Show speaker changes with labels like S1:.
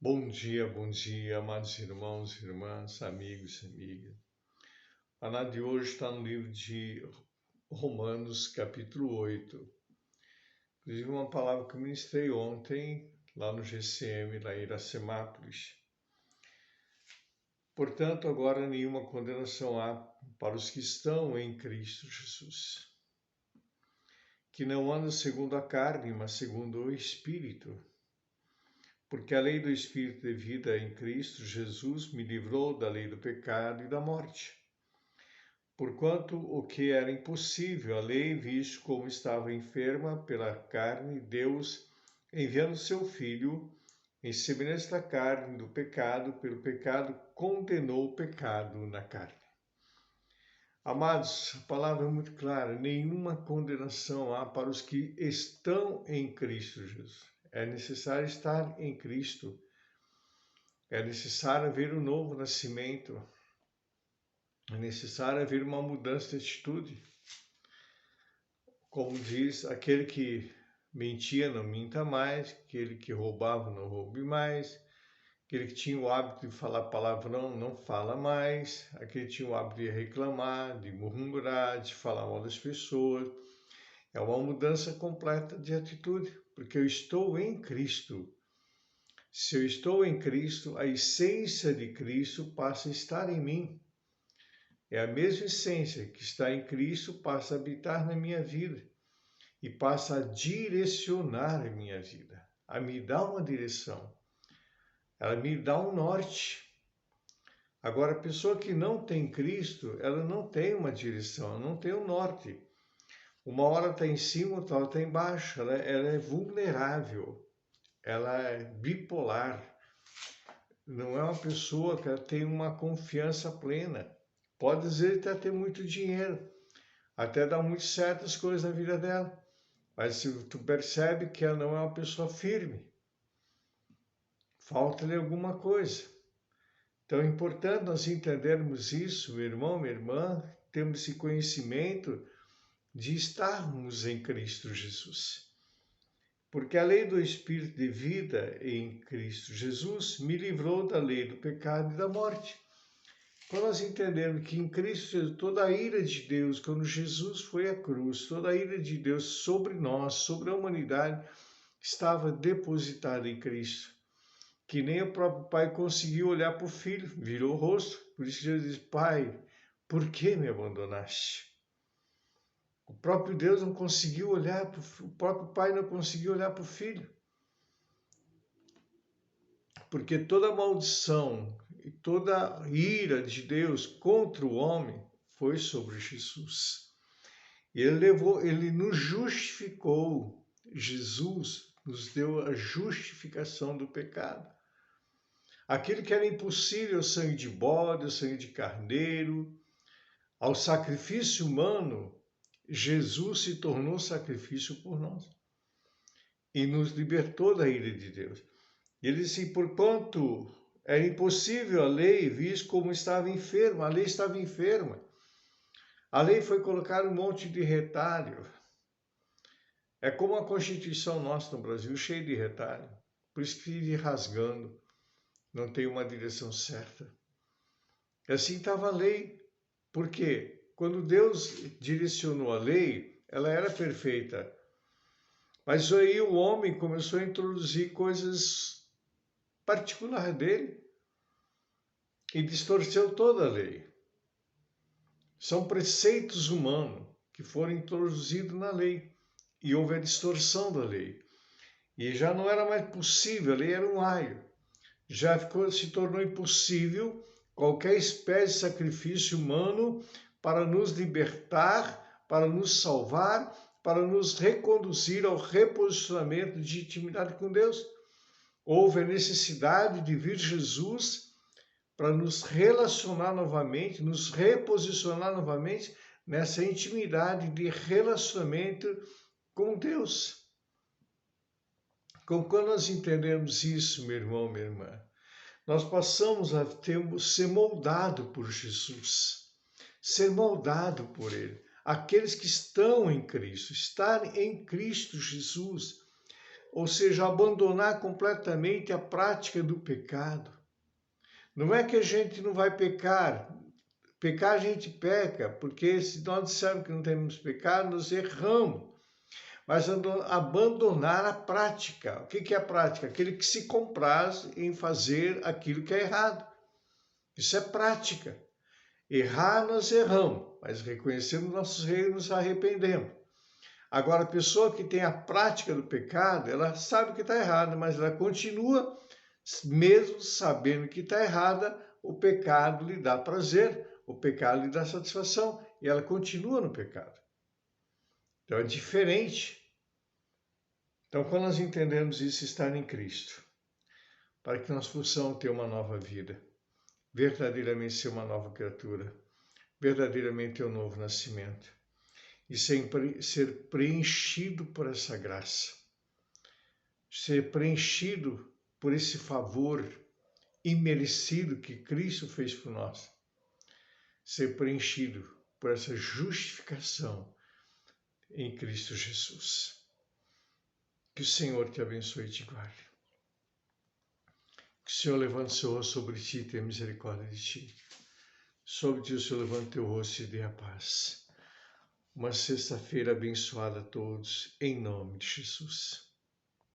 S1: Bom dia, amados irmãos, irmãs, amigos e amigas. A palavra de hoje está no livro de Romanos, capítulo 8. Inclusive uma palavra que eu ministrei ontem, lá no GCM, lá em Iracemápolis. Portanto, agora nenhuma condenação há para os que estão em Cristo Jesus, que não andam segundo a carne, mas segundo o Espírito. Porque a lei do Espírito de vida em Cristo Jesus me livrou da lei do pecado e da morte. Porquanto o que era impossível, a lei, visto como estava enferma pela carne, Deus, enviando seu Filho, em semelhança da carne do pecado, pelo pecado, condenou o pecado na carne. Amados, a palavra é muito clara, nenhuma condenação há para os que estão em Cristo Jesus. É necessário estar em Cristo. É necessário haver um novo nascimento. É necessário haver uma mudança de atitude. Como diz, aquele que mentia não minta mais, aquele que roubava não roube mais, aquele que tinha o hábito de falar palavrão não fala mais, aquele que tinha o hábito de reclamar, de murmurar, de falar mal das pessoas. É uma mudança completa de atitude, porque eu estou em Cristo. Se eu estou em Cristo, a essência de Cristo passa a estar em mim. É a mesma essência que está em Cristo passa a habitar na minha vida e passa a direcionar a minha vida, a me dar uma direção. Ela me dá um norte. Agora, a pessoa que não tem Cristo, ela não tem uma direção, não tem um norte. Uma hora está em cima, outra hora está embaixo. Ela é vulnerável, ela é bipolar. Não é uma pessoa que tem uma confiança plena. Pode dizer que até ter muito dinheiro, até dar muito certas coisas na vida dela. Mas se tu percebe que ela não é uma pessoa firme, falta-lhe alguma coisa. Então é importante nós entendermos isso, meu irmão, minha irmã, termos esse conhecimento de estarmos em Cristo Jesus. Porque a lei do Espírito de vida em Cristo Jesus me livrou da lei do pecado e da morte. Quando nós entendemos que em Cristo Jesus, toda a ira de Deus, quando Jesus foi à cruz, toda a ira de Deus sobre nós, sobre a humanidade, estava depositada em Cristo. Que nem o próprio Pai conseguiu olhar para o Filho, virou o rosto. Por isso que Jesus diz, Pai, por que me abandonaste? O próprio Deus não conseguiu olhar, o próprio Pai não conseguiu olhar para o Filho. Porque toda maldição e toda ira de Deus contra o homem foi sobre Jesus. E ele nos justificou. Jesus nos deu a justificação do pecado. Aquilo que era impossível, o sangue de bode, o sangue de carneiro, ao sacrifício humano, Jesus se tornou sacrifício por nós e nos libertou da ira de Deus. Ele disse, porquanto era impossível a lei, visto como estava enferma, a lei estava enferma. A lei foi colocar um monte de retalho. É como a Constituição nossa no Brasil, cheia de retalho. Por isso que vive rasgando, não tem uma direção certa. Assim estava a lei. Por quê? Quando Deus direcionou a lei, ela era perfeita. Mas aí o homem começou a introduzir coisas particulares dele e distorceu toda a lei. São preceitos humanos que foram introduzidos na lei e houve a distorção da lei. E já não era mais possível, a lei era um aio. Já se tornou impossível qualquer espécie de sacrifício humano para nos libertar, para nos salvar, para nos reconduzir ao reposicionamento de intimidade com Deus. Houve a necessidade de vir Jesus para nos relacionar novamente, nos reposicionar novamente nessa intimidade de relacionamento com Deus. Quando nós entendemos isso, meu irmão, minha irmã, nós passamos a ser moldado por Jesus, ser moldado por Ele. Aqueles que estão em Cristo, estar em Cristo Jesus, ou seja, abandonar completamente a prática do pecado. Não é que a gente não vai pecar. Pecar a gente peca, porque se nós dissermos que não temos pecado, nós erramos. Mas abandonar a prática. O que é a prática? Aquele que se compraz em fazer aquilo que é errado. Isso é prática. Errar, nós erramos, mas reconhecemos nossos erros e nos arrependemos. Agora, a pessoa que tem a prática do pecado, ela sabe que está errada, mas ela continua, mesmo sabendo que está errada, o pecado lhe dá prazer, o pecado lhe dá satisfação, e ela continua no pecado. Então é diferente. Então, quando nós entendemos isso, estar em Cristo, para que nós possamos ter uma nova vida, verdadeiramente ser uma nova criatura, verdadeiramente ter um novo nascimento, e sempre ser preenchido por essa graça, ser preenchido por esse favor imerecido que Cristo fez por nós, ser preenchido por essa justificação em Cristo Jesus. Que o Senhor te abençoe e te guarde. Que o Senhor levante seu rosto sobre ti e tenha misericórdia de ti. Sobre ti o Senhor levante teu rosto e dê a paz. Uma sexta-feira abençoada a todos, em nome de Jesus.